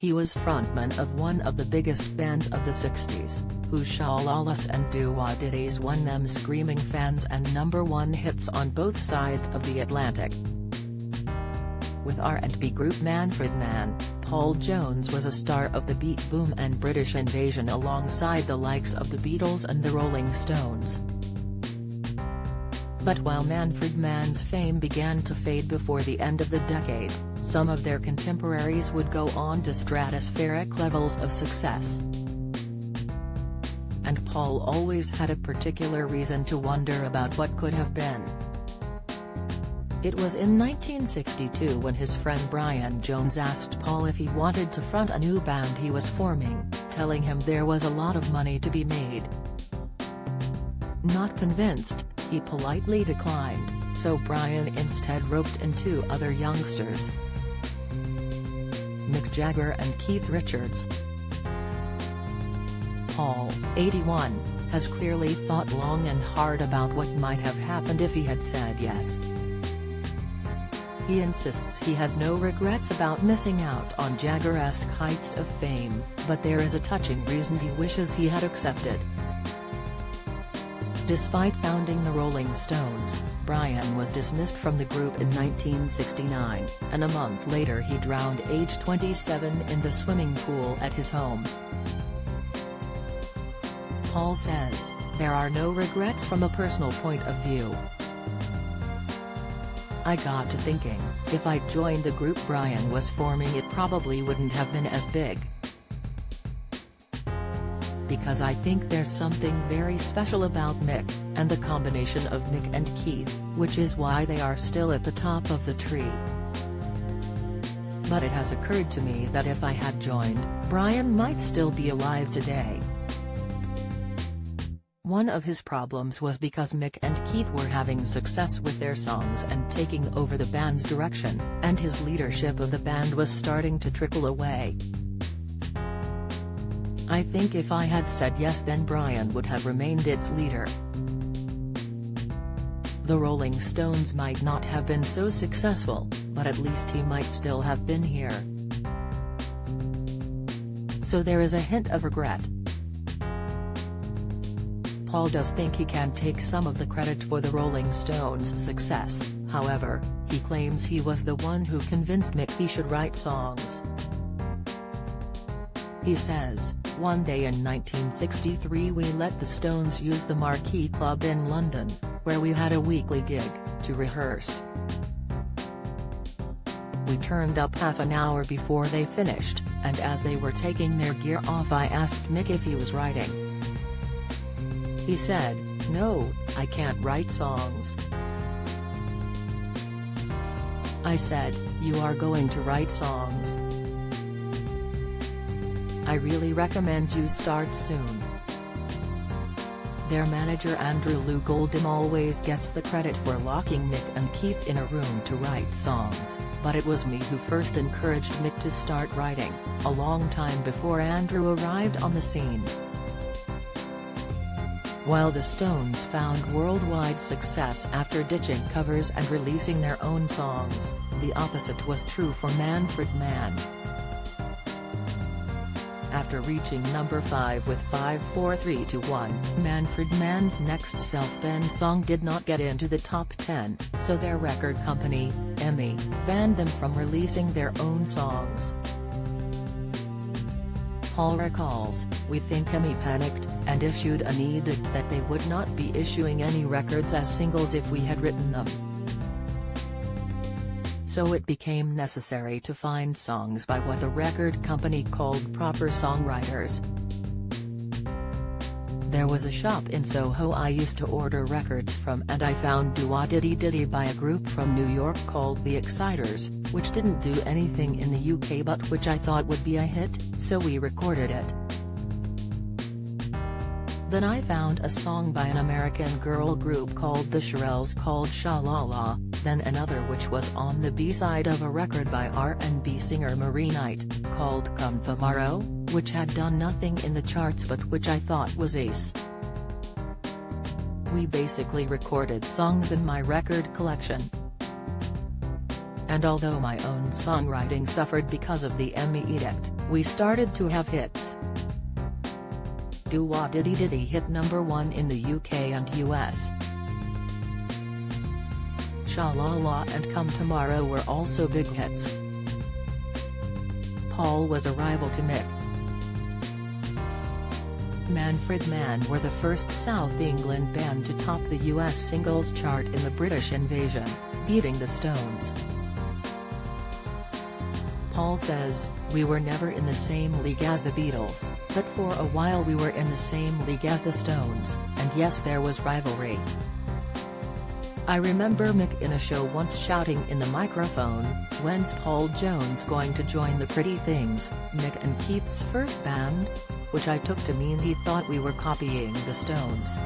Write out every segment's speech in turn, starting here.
He was frontman of one of the biggest bands of the 60s, whose Shalalas and Doo-Wah-Diddies won them screaming fans and #1 hits on both sides of the Atlantic. With R&B group Manfred Mann, Paul Jones was a star of the beat boom and British invasion alongside the likes of the Beatles and the Rolling Stones. But while Manfred Mann's fame began to fade before the end of the decade, some of their contemporaries would go on to stratospheric levels of success. And Paul always had a particular reason to wonder about what could have been. It was in 1962 when his friend Brian Jones asked Paul if he wanted to front a new band he was forming, telling him there was a lot of money to be made. Not convinced, he politely declined, so Brian instead roped in two other youngsters, Mick Jagger and Keith Richards. Paul, 81, has clearly thought long and hard about what might have happened if he had said yes. He insists he has no regrets about missing out on Jagger-esque heights of fame, but there is a touching reason he wishes he had accepted. Despite founding the Rolling Stones, Brian was dismissed from the group in 1969, and a month later he drowned aged 27 in the swimming pool at his home. Paul says, "There are no regrets from a personal point of view. I got to thinking, if I'd joined the group Brian was forming it probably wouldn't have been as big. Because I think there's something very special about Mick, and the combination of Mick and Keith, which is why they are still at the top of the tree. But it has occurred to me that if I had joined, Brian might still be alive today." One of his problems was because Mick and Keith were having success with their songs and taking over the band's direction, and his leadership of the band was starting to trickle away. "I think if I had said yes then Brian would have remained its leader. The Rolling Stones might not have been so successful, but at least he might still have been here. So there is a hint of regret." Paul does think he can take some of the credit for the Rolling Stones' success, however, he claims he was the one who convinced Mick he should write songs. He says, "One day in 1963 we let the Stones use the Marquee Club in London, where we had a weekly gig, to rehearse. We turned up half an hour before they finished, and as they were taking their gear off I asked Mick if he was writing. He said, 'No, I can't write songs.' I said, 'You are going to write songs. I really recommend you start soon.' Their manager Andrew Lou Goldham always gets the credit for locking Mick and Keith in a room to write songs, but it was me who first encouraged Mick to start writing, a long time before Andrew arrived on the scene." While the Stones found worldwide success after ditching covers and releasing their own songs, the opposite was true for Manfred Mann. After reaching number 5 with 54321, Manfred Mann's next self-penned song did not get into the top 10, so their record company, EMI, banned them from releasing their own songs. Paul recalls, "We think EMI panicked, and issued an edict that they would not be issuing any records as singles if we had written them. So it became necessary to find songs by what the record company called proper songwriters. There was a shop in Soho I used to order records from and I found Doo-Wah-Diddy by a group from New York called The Exciters, which didn't do anything in the UK but which I thought would be a hit, so we recorded it. Then I found a song by an American girl group called the Shirelles called Sha-La-La, then another which was on the B-side of a record by R&B singer Marie Knight, called Come Tomorrow, which had done nothing in the charts but which I thought was ace. We basically recorded songs in my record collection. And although my own songwriting suffered because of the EMI edict, We started to have hits. Do Wah Diddy Diddy hit #1 in the UK and US. Sha La La and Come Tomorrow were also big hits. Paul was a rival to Mick. Manfred Mann were the first South England band to top the US singles chart in the British Invasion, beating the Stones. Paul says, "We were never in the same league as the Beatles, but for a while we were in the same league as the Stones, and yes, there was rivalry. I remember Mick in a show once shouting in the microphone, 'When's Paul Jones going to join the Pretty Things, Mick and Keith's first band?' which I took to mean he thought we were copying the Stones.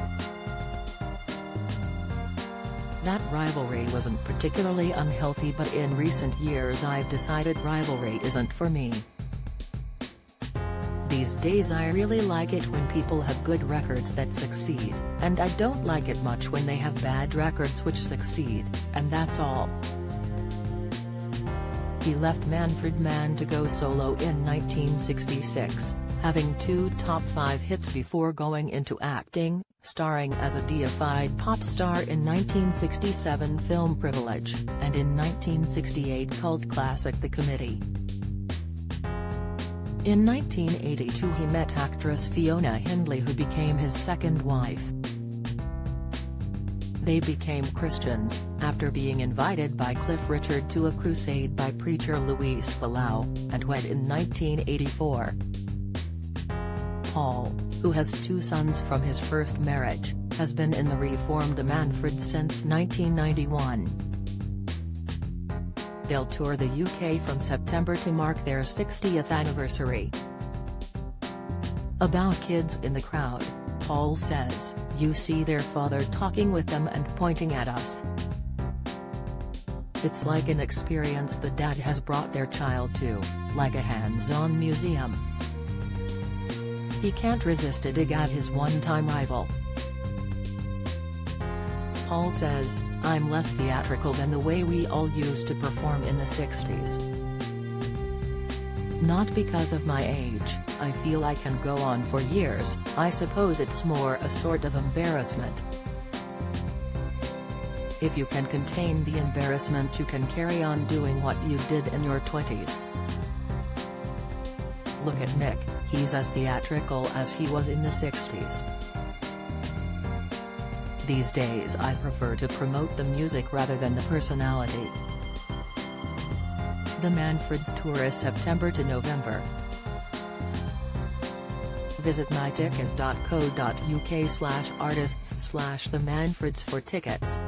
That rivalry wasn't particularly unhealthy, but in recent years I've decided rivalry isn't for me. These days I really like it when people have good records that succeed, and I don't like it much when they have bad records which succeed, and that's all." He left Manfred Mann to go solo in 1966, having 2 top 5 hits before going into acting, starring as a deified pop star in 1967 film Privilege, and in 1968 cult classic The Committee. In 1982 he met actress Fiona Hindley, who became his second wife. They became Christians, after being invited by Cliff Richard to a crusade by preacher Luis Palau, and wed in 1984. Paul, who has 2 sons from his first marriage, has been in the Reformed The Manfreds since 1991. They'll tour the UK from September to mark their 60th anniversary. About kids in the crowd, Paul says, "You see their father talking with them and pointing at us. It's like an experience the dad has brought their child to, like a hands-on museum." He can't resist a dig at his one-time rival. Paul says, "I'm less theatrical than the way we all used to perform in the 60s. Not because of my age, I feel I can go on for years, I suppose it's more a sort of embarrassment. If you can contain the embarrassment, you can carry on doing what you did in your 20s. Look at Mick, he's as theatrical as he was in the 60s. These days I prefer to promote the music rather than the personality." The Manfreds tour is September to November. Visit myticket.co.uk/artists/The Manfreds for tickets.